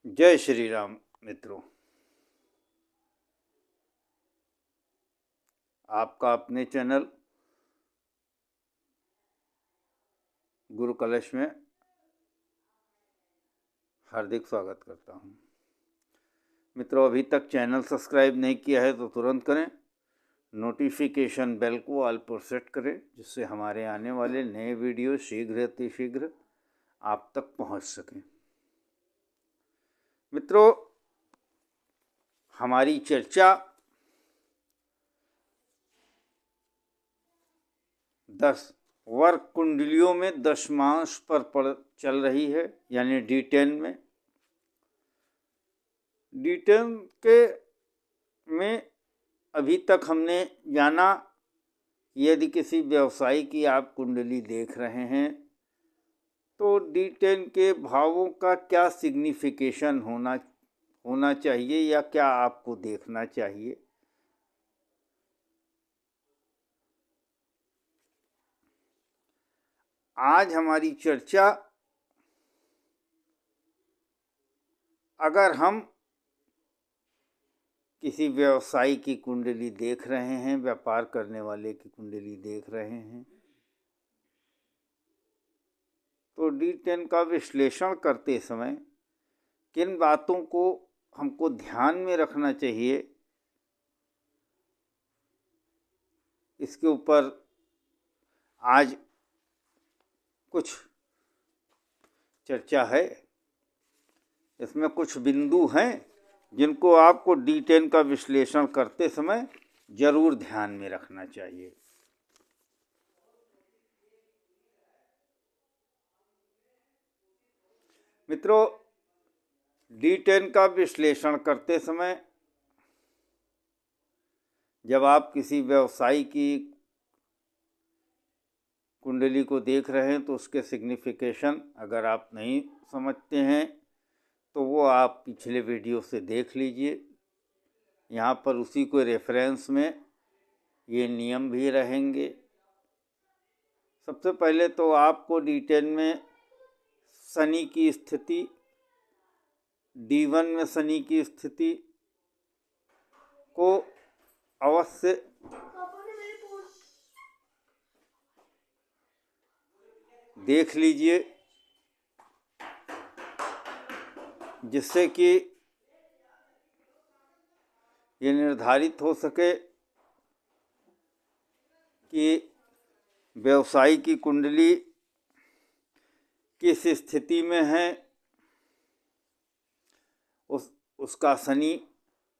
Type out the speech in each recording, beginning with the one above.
जय श्री राम मित्रों। आपका अपने चैनल गुरु कलश में हार्दिक स्वागत करता हूं। मित्रों, अभी तक चैनल सब्सक्राइब नहीं किया है तो तुरंत करें। नोटिफिकेशन बेल को ऑल पर सेट करें, जिससे हमारे आने वाले नए वीडियो शीघ्र आप तक पहुंच सकें। मित्रों, हमारी चर्चा 10 वर्क कुंडलियों में दशमांश पर चल रही है, यानी D10 में। D10 के में अभी तक हमने जाना, यदि किसी व्यवसाय की आप कुंडली देख रहे हैं तो D10 के भावों का क्या सिग्निफिकेशन होना चाहिए या क्या आपको देखना चाहिए। आज हमारी चर्चा, अगर हम किसी व्यवसायी की कुंडली देख रहे हैं, व्यापार करने वाले की कुंडली देख रहे हैं, तो D10 का विश्लेषण करते समय किन बातों को हमको ध्यान में रखना चाहिए, इसके ऊपर आज कुछ चर्चा है। इसमें कुछ बिंदु हैं जिनको आपको D10 का विश्लेषण करते समय जरूर ध्यान में रखना चाहिए। मित्रों, D10 का विश्लेषण करते समय जब आप किसी व्यवसायी की कुंडली को देख रहे हैं तो उसके सिग्निफिकेशन अगर आप नहीं समझते हैं तो वो आप पिछले वीडियो से देख लीजिए। यहाँ पर उसी को रेफरेंस में ये नियम भी रहेंगे। सबसे पहले तो आपको D10 में शनि की स्थिति, D1 में शनि की स्थिति को अवश्य देख लीजिए, जिससे कि ये निर्धारित हो सके कि व्यवसायी की कुंडली किस स्थिति में है, उसका शनि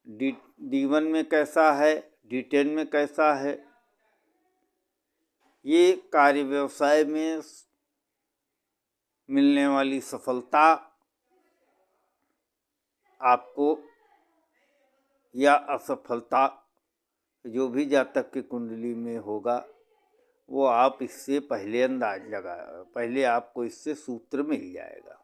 D1 में कैसा है, D10 में कैसा है। ये कार्य व्यवसाय में मिलने वाली सफलता आपको या असफलता जो भी जातक की कुंडली में होगा, वो आप इससे पहले आपको इससे सूत्र मिल जाएगा।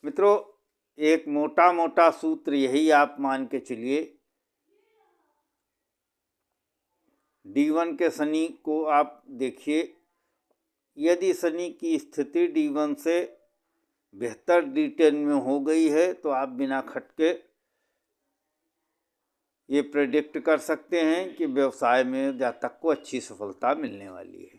मित्रों, एक मोटा सूत्र यही आप मान के चलिए, D1 के शनि को आप देखिए। यदि शनि की स्थिति D1 से बेहतर D10 में हो गई है तो आप बिना खटके ये प्रेडिक्ट कर सकते हैं कि व्यवसाय में जातक को अच्छी सफलता मिलने वाली है।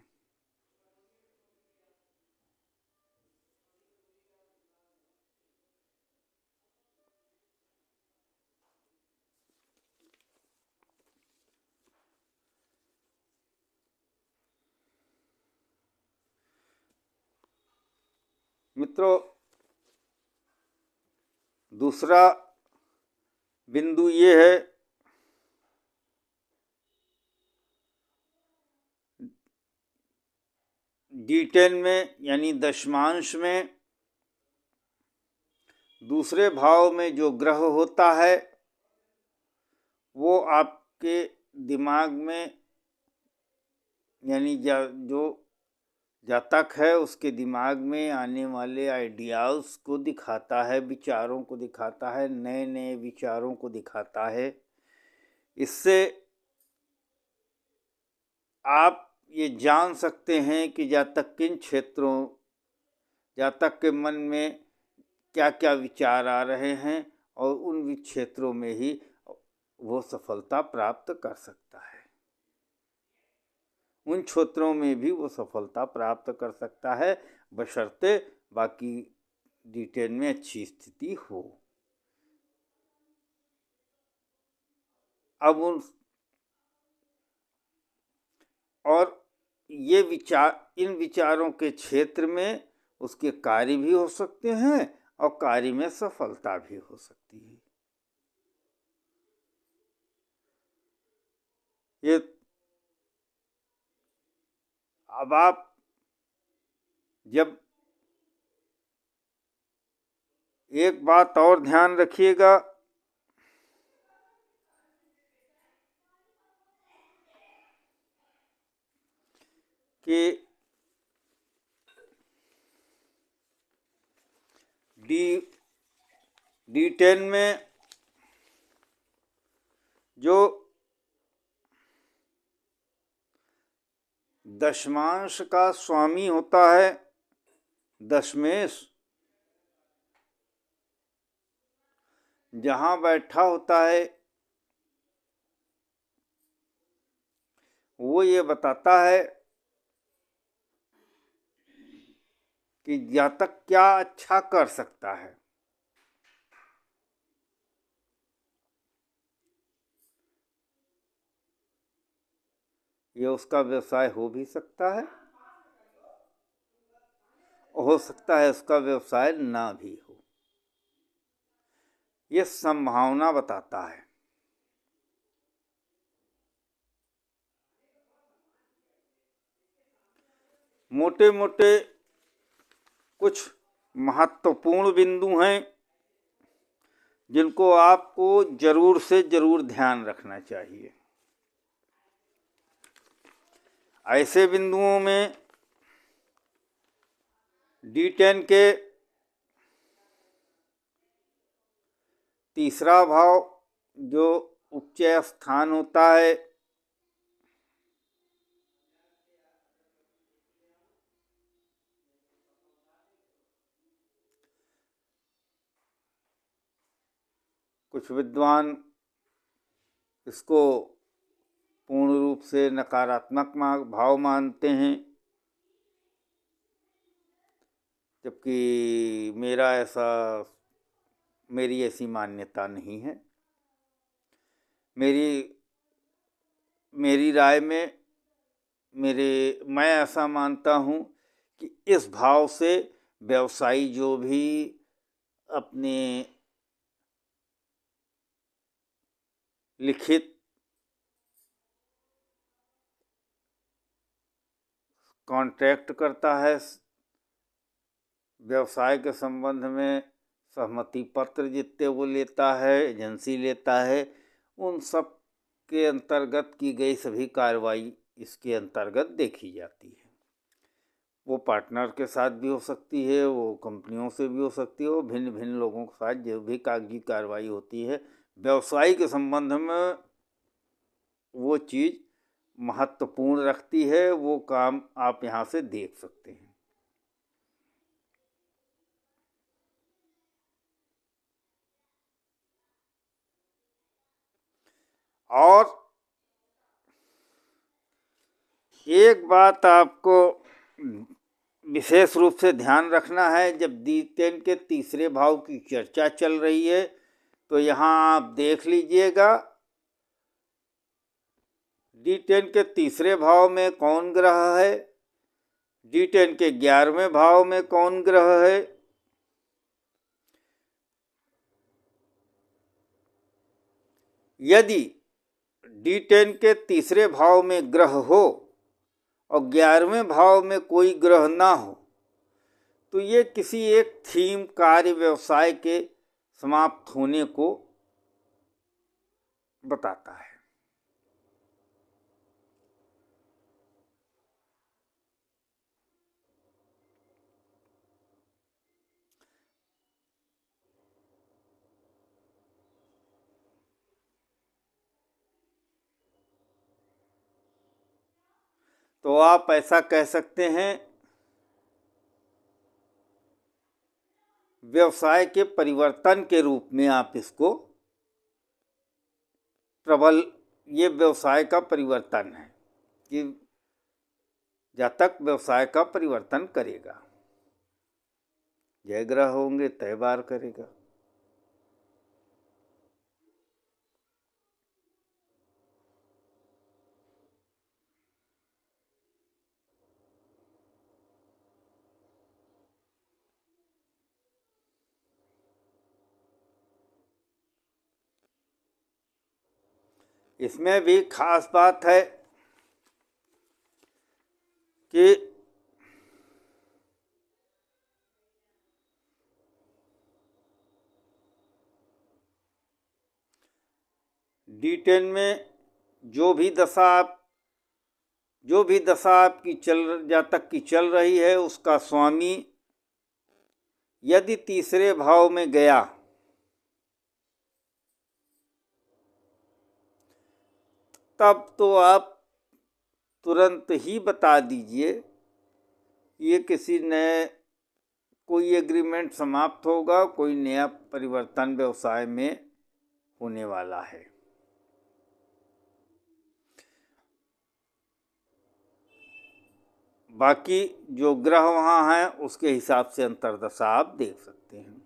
मित्रों, दूसरा बिंदु ये है, D10 में यानी दशमांश में दूसरे भाव में जो ग्रह होता है वो आपके दिमाग में, यानी जो जातक है उसके दिमाग में आने वाले आइडियाज़ को दिखाता है, विचारों को दिखाता है, नए नए विचारों को दिखाता है। इससे आप ये जान सकते हैं कि जातक के मन में क्या क्या विचार आ रहे हैं, और उन क्षेत्रों में ही वो सफलता प्राप्त कर सकता है। उन क्षेत्रों में भी वो सफलता प्राप्त कर सकता है, बशर्ते बाकी D10 में अच्छी स्थिति हो। अब और इन विचारों के क्षेत्र में उसके कार्य भी हो सकते हैं और कार्य में सफलता भी हो सकती है। ये अब आप जब एक बात और ध्यान रखिएगा कि D10 में जो दशमांश का स्वामी होता है, दशमेश, जहां बैठा होता है, वो ये बताता है कि जातक क्या अच्छा कर सकता है। ये उसका व्यवसाय हो भी सकता है, हो सकता है उसका व्यवसाय ना भी हो। ये संभावना बताता है। मोटे मोटे कुछ महत्वपूर्ण बिंदु हैं जिनको आपको जरूर से जरूर ध्यान रखना चाहिए। ऐसे बिंदुओं में D10 के तीसरा भाव जो उपचय स्थान होता है, कुछ विद्वान इसको पूर्ण रूप से नकारात्मक भाव मानते हैं, जबकि मेरी ऐसी मान्यता नहीं है। मेरी राय में मैं ऐसा मानता हूँ कि इस भाव से व्यवसायी जो भी अपने लिखित कॉन्ट्रैक्ट करता है, व्यवसाय के संबंध में सहमति पत्र जितने वो लेता है, एजेंसी लेता है, उन सब के अंतर्गत की गई सभी कार्रवाई इसके अंतर्गत देखी जाती है। वो पार्टनर के साथ भी हो सकती है, वो कंपनियों से भी हो सकती है, वो भिन्न भिन्न लोगों के साथ जो भी कागजी कार्रवाई होती है, व्यवसाय के संबंध में वो चीज़ महत्वपूर्ण रखती है। वो काम आप यहाँ से देख सकते हैं। और एक बात आपको विशेष रूप से ध्यान रखना है, जब D10 के तीसरे भाव की चर्चा चल रही है तो यहाँ आप देख लीजिएगा D10 के तीसरे भाव में कौन ग्रह है, D10 के 11वें भाव में कौन ग्रह है। यदि D10 के तीसरे भाव में ग्रह हो और 11वें भाव में कोई ग्रह ना हो, तो ये किसी एक थीम, कार्य, व्यवसाय के समाप्त होने को बताता है। तो आप ऐसा कह सकते हैं, व्यवसाय के परिवर्तन के रूप में आप इसको प्रबल, ये व्यवसाय का परिवर्तन है कि जातक व्यवसाय का परिवर्तन करेगा, जय ग्रह होंगे तय बार करेगा। इसमें भी खास बात है कि D10 में जो भी दशा आपकी जातक की चल रही है, उसका स्वामी यदि तीसरे भाव में गया तब तो आप तुरंत ही बता दीजिए ये किसी नए कोई एग्रीमेंट समाप्त होगा, कोई नया परिवर्तन व्यवसाय में होने वाला है। बाकी जो ग्रह वहाँ हैं उसके हिसाब से अंतर्दशा आप देख सकते हैं।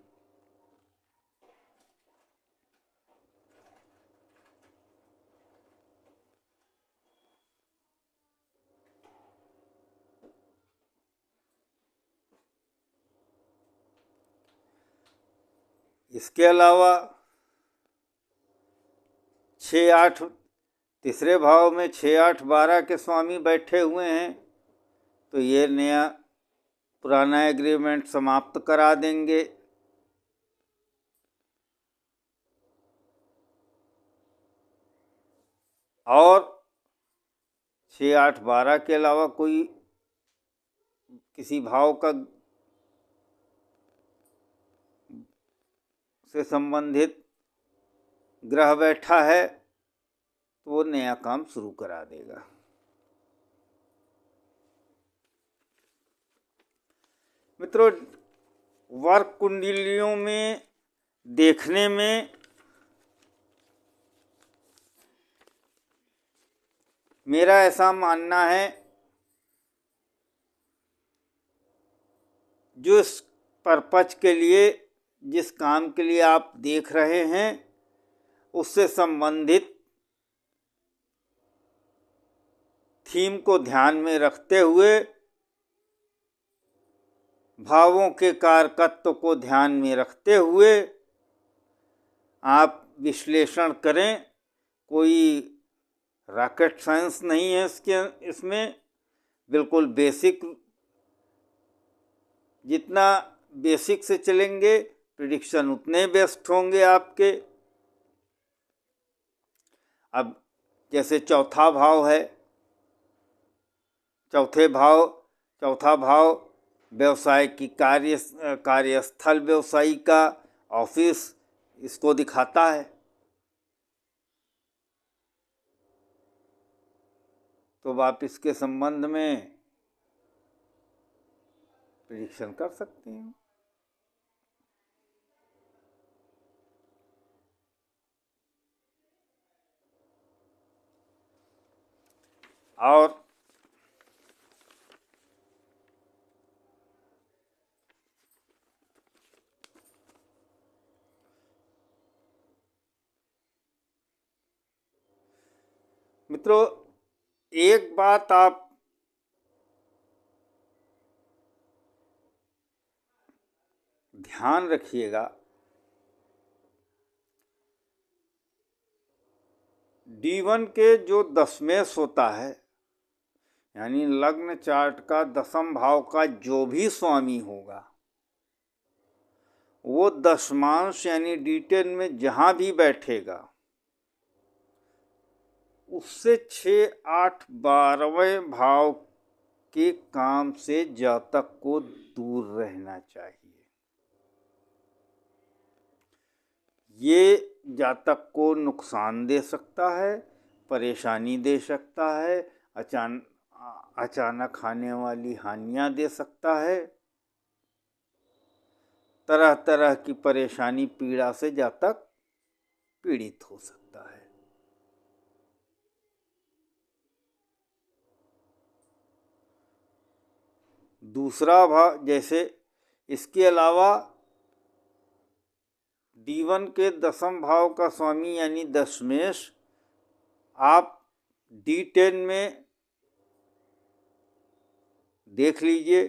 इसके अलावा 6-8 तीसरे भाव में 6-8-12 के स्वामी बैठे हुए हैं, तो ये नया पुराना एग्रीमेंट समाप्त करा देंगे। और 6-8-12 के अलावा कोई किसी भाव का से संबंधित ग्रह बैठा है तो वो नया काम शुरू करा देगा। मित्रों, वर्क कुंडलियों में देखने में मेरा ऐसा मानना है, जो इस पर्पज के लिए, जिस काम के लिए आप देख रहे हैं, उससे संबंधित थीम को ध्यान में रखते हुए, भावों के कारकत्व को ध्यान में रखते हुए आप विश्लेषण करें। कोई रॉकेट साइंस नहीं है इसमें बिल्कुल बेसिक, जितना बेसिक से चलेंगे प्रिडिक्शन उतने बेस्ट होंगे आपके। अब जैसे चौथा भाव है, चौथा भाव व्यवसाय की कार्यस्थल व्यवसायी का ऑफिस, इसको दिखाता है। तो आप इसके संबंध में प्रिडिक्शन कर सकते हैं। और मित्रों, एक बात आप ध्यान रखिएगा, D1 के जो दशमेश होता है, यानी लग्न चार्ट का 10म भाव का जो भी स्वामी होगा, वो दशमांश यानी D10 में जहां भी बैठेगा, उससे 6-8-12वें भाव के काम से जातक को दूर रहना चाहिए। ये जातक को नुकसान दे सकता है, परेशानी दे सकता है, अचानक आने वाली हानियां दे सकता है। तरह तरह की परेशानी पीड़ा से जातक पीड़ित हो सकता है। दूसरा भाव, जैसे इसके अलावा D1 के 10वें भाव का स्वामी यानी दशमेश आप D10 में देख लीजिए,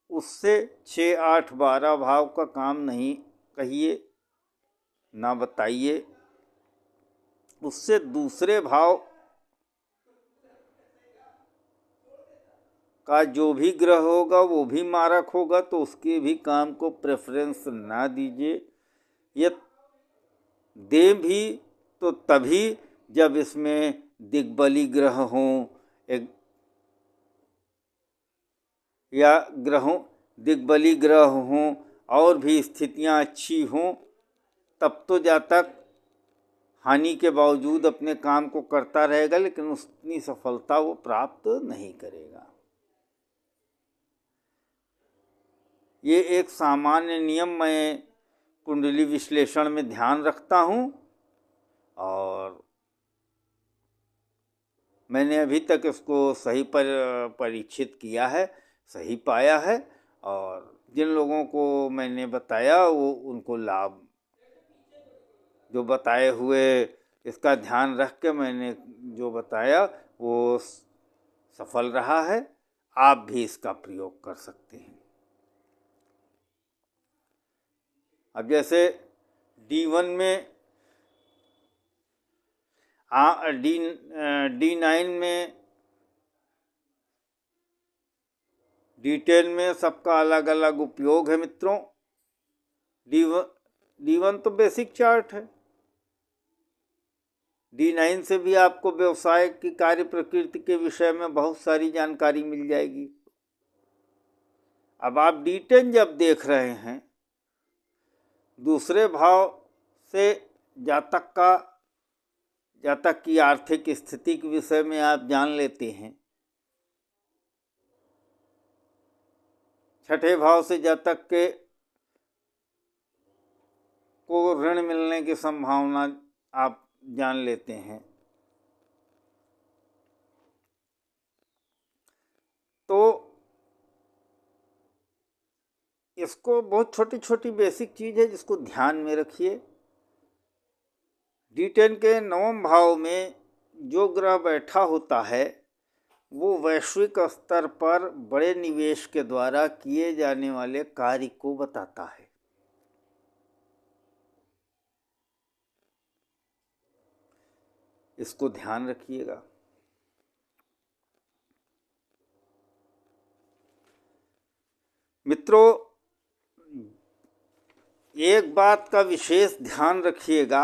उससे 6, 8, 12 भाव का काम नहीं कहिए, ना बताइए। उससे दूसरे भाव का जो भी ग्रह होगा वो भी मारक होगा, तो उसके भी काम को प्रेफरेंस ना दीजिए। ये दे भी तो तभी जब इसमें दिग्बली ग्रह हों, या दिग्बली ग्रह हों और भी स्थितियां अच्छी हों, तब तो जातक हानि के बावजूद अपने काम को करता रहेगा, लेकिन उतनी सफलता वो प्राप्त नहीं करेगा। ये एक सामान्य नियम मैं कुंडली विश्लेषण में ध्यान रखता हूँ, और मैंने अभी तक इसको सही परीक्षित किया है, सही पाया है। और जिन लोगों को मैंने बताया वो उनको लाभ, जो बताए हुए इसका ध्यान रख के मैंने जो बताया वो सफल रहा है। आप भी इसका प्रयोग कर सकते हैं। अब जैसे D1 में D9 में, D10 में सबका अलग अलग उपयोग है मित्रों। D1 तो बेसिक चार्ट है। D9 से भी आपको व्यवसाय की कार्य प्रकृति के विषय में बहुत सारी जानकारी मिल जाएगी। अब आप D10 जब देख रहे हैं, दूसरे भाव से जातक की आर्थिक स्थिति के विषय में आप जान लेते हैं। छठे भाव से जातक को ऋण मिलने की संभावना आप जान लेते हैं। तो इसको बहुत छोटी छोटी बेसिक चीज है जिसको ध्यान में रखिए। D10 के 9वें भाव में जो ग्रह बैठा होता है वो वैश्विक स्तर पर बड़े निवेश के द्वारा किए जाने वाले कार्य को बताता है। इसको ध्यान रखिएगा। मित्रों, एक बात का विशेष ध्यान रखिएगा,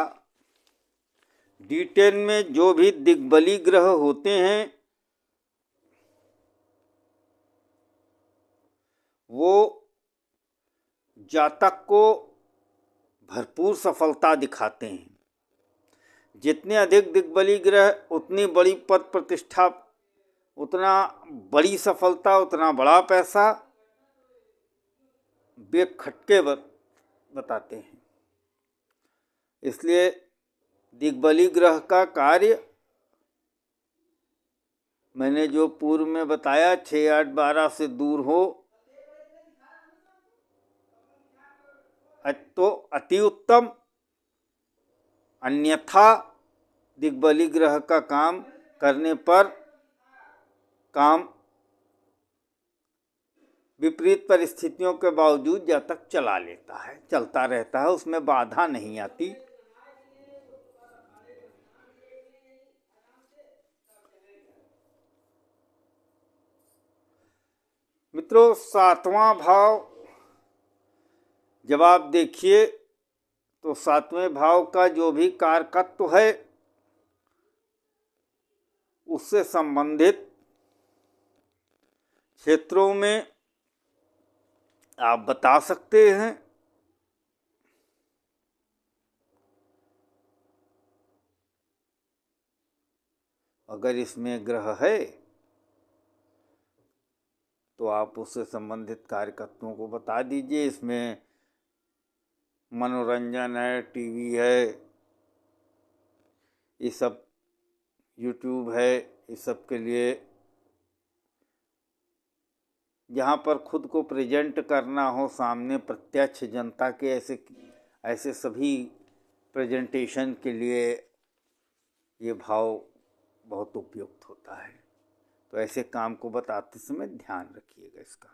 D10 में जो भी दिग्बली ग्रह होते हैं वो जातक को भरपूर सफलता दिखाते हैं। जितने अधिक दिग्बली ग्रह उतनी बड़ी पद प्रतिष्ठा, उतना बड़ी सफलता, उतना बड़ा पैसा, बेखटके बताते हैं। इसलिए दिग्बली ग्रह का कार्य मैंने जो पूर्व में बताया 6, 8, 12 से दूर हो तो अति उत्तम, अन्यथा दिग्बली ग्रह का काम करने पर काम विपरीत परिस्थितियों के बावजूद जातक चला लेता है, चलता रहता है, उसमें बाधा नहीं आती। मित्रों, 7वां भाव जब आप देखिए तो 7वें भाव का जो भी कारकत्व है उससे संबंधित क्षेत्रों में आप बता सकते हैं। अगर इसमें ग्रह है तो आप उससे संबंधित कार्यकर्ताओं को बता दीजिए। इसमें मनोरंजन है, टीवी है, ये सब यूट्यूब है, इस सब के लिए जहाँ पर खुद को प्रेजेंट करना हो सामने प्रत्यक्ष जनता के, ऐसे सभी प्रेजेंटेशन के लिए ये भाव बहुत उपयुक्त होता है। तो ऐसे काम को बताते समय ध्यान रखिएगा इसका।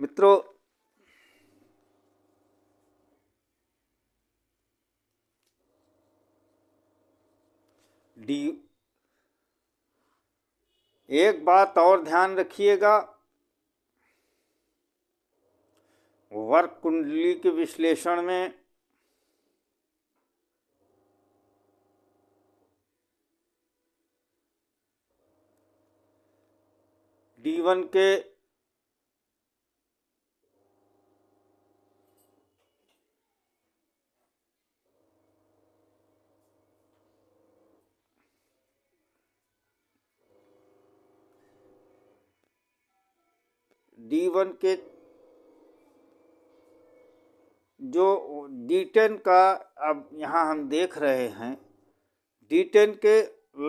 मित्रों, एक बात और ध्यान रखिएगा, वर्क कुंडली के विश्लेषण में D1 के जो D10 का अब यहाँ हम देख रहे हैं, D10 के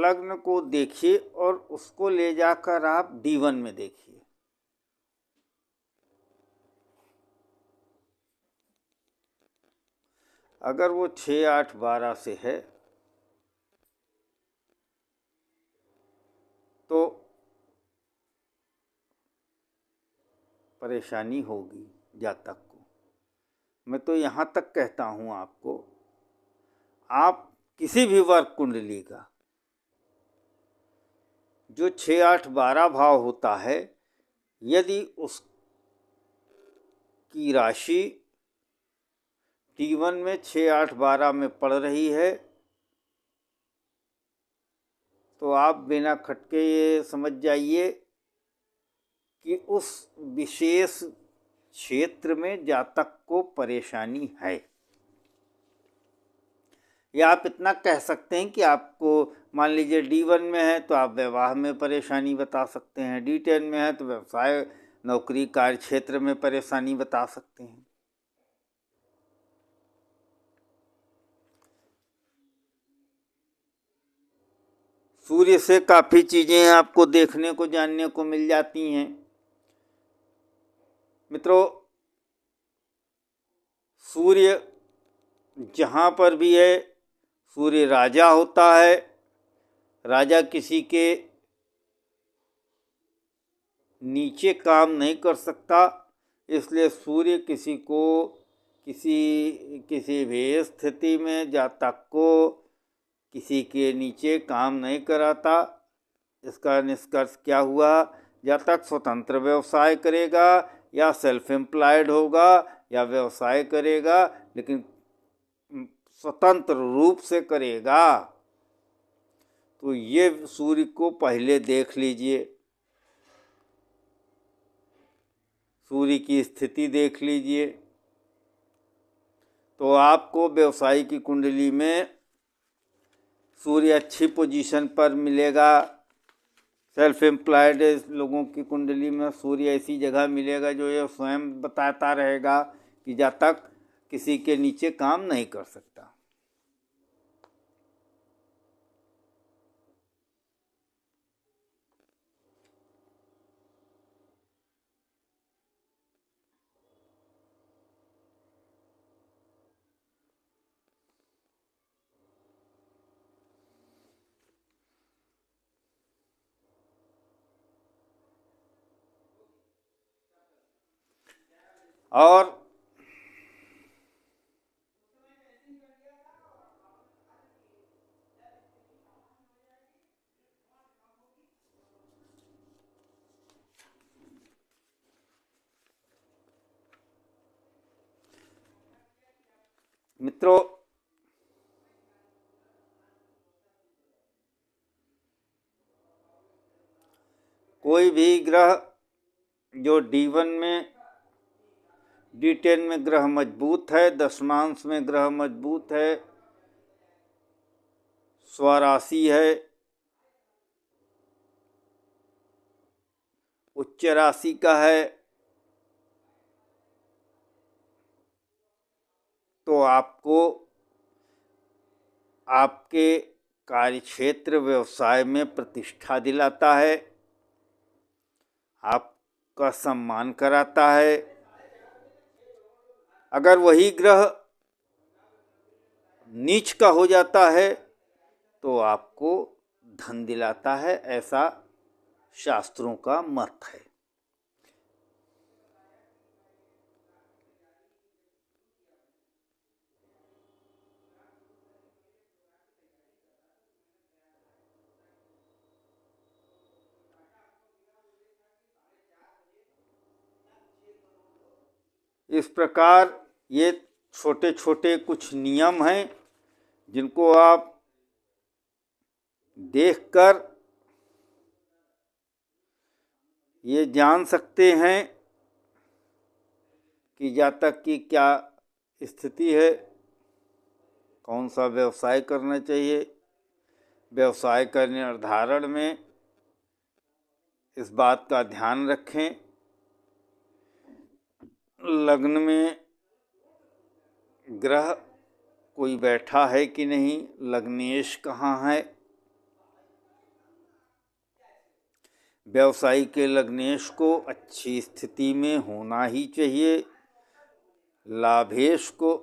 लग्न को देखिए और उसको ले जाकर आप D1 में देखिए। अगर वो 6, 8, 12 से है तो परेशानी होगी जातक को। मैं तो यहाँ तक कहता हूँ आपको, आप किसी भी वर्ग कुंडली का जो 6, 8, 12 भाव होता है, यदि उसकी राशि D1 में 6, 8, 12 में पड़ रही है तो आप बिना खटके ये समझ जाइए कि उस विशेष क्षेत्र में जातक को परेशानी है। या आप इतना कह सकते हैं कि आपको मान लीजिए D1 में है तो आप विवाह में परेशानी बता सकते हैं, D10 में है तो व्यवसाय, नौकरी, कार्य क्षेत्र में परेशानी बता सकते हैं। सूर्य से काफ़ी चीज़ें आपको देखने को, जानने को मिल जाती हैं। मित्रों, सूर्य जहाँ पर भी है, सूर्य राजा होता है। राजा किसी के नीचे काम नहीं कर सकता, इसलिए सूर्य किसी को किसी भी स्थिति में जातक को किसी के नीचे काम नहीं कराता। इसका निष्कर्ष क्या हुआ? जातक स्वतंत्र व्यवसाय करेगा या सेल्फ एम्प्लॉयड होगा या व्यवसाय करेगा, लेकिन स्वतंत्र रूप से करेगा। तो ये सूर्य को पहले देख लीजिए, सूर्य की स्थिति देख लीजिए, तो आपको व्यवसाय की कुंडली में सूर्य अच्छी पोजीशन पर मिलेगा। सेल्फ एम्प्लॉयड लोगों की कुंडली में सूर्य ऐसी जगह मिलेगा जो ये स्वयं बताता रहेगा कि जातक किसी के नीचे काम नहीं कर सकता। और मित्रों, कोई भी ग्रह जो D1 में, D10 में ग्रह मजबूत है, दशमांश में ग्रह मजबूत है, स्वराशि है, उच्च राशि का है, तो आपको आपके कार्यक्षेत्र व्यवसाय में प्रतिष्ठा दिलाता है, आपका सम्मान कराता है। अगर वही ग्रह नीच का हो जाता है तो आपको धन दिलाता है, ऐसा शास्त्रों का मत है। इस प्रकार ये छोटे छोटे कुछ नियम हैं जिनको आप देखकर ये जान सकते हैं कि जातक की क्या स्थिति है, कौन सा व्यवसाय करना चाहिए। व्यवसाय का निर्धारण में इस बात का ध्यान रखें, लग्न में ग्रह कोई बैठा है कि नहीं, लग्नेश कहाँ है। व्यवसायी के लग्नेश को अच्छी स्थिति में होना ही चाहिए। लाभेश को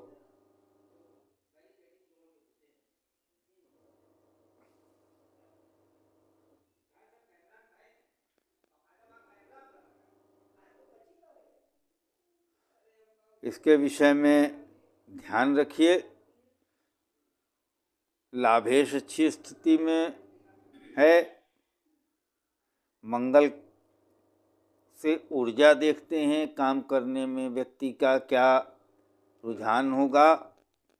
इसके विषय में ध्यान रखिए। लाभेश अच्छी स्थिति में है। मंगल से ऊर्जा देखते हैं, काम करने में व्यक्ति का क्या रुझान होगा,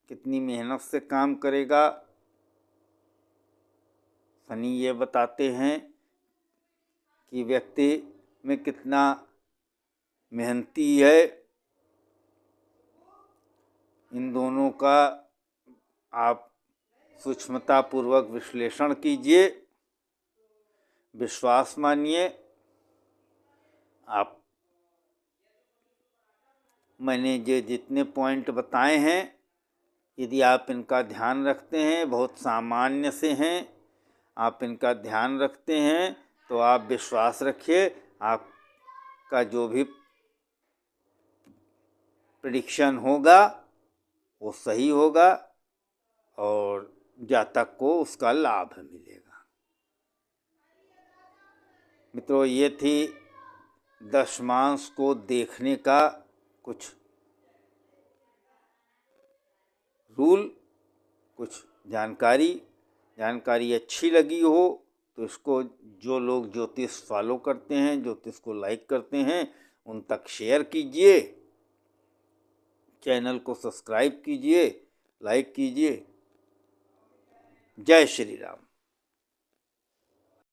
कितनी मेहनत से काम करेगा। शनि ये बताते हैं कि व्यक्ति में कितना मेहनती है। इन दोनों का आप सूक्ष्मतापूर्वक विश्लेषण कीजिए, विश्वास मानिए। आप मैंने जो जितने पॉइंट बताए हैं, यदि आप इनका ध्यान रखते हैं, बहुत सामान्य से हैं, आप इनका ध्यान रखते हैं तो आप विश्वास रखिए, आपका जो भी प्रेडिक्शन होगा वो सही होगा और जातक को उसका लाभ मिलेगा। मित्रों, ये थी दशमांश को देखने का कुछ रूल, कुछ जानकारी अच्छी लगी हो तो इसको जो लोग ज्योतिष फॉलो करते हैं, ज्योतिष को लाइक करते हैं, उन तक शेयर कीजिए। चैनल को सब्सक्राइब कीजिए, लाइक कीजिए। जय श्री राम।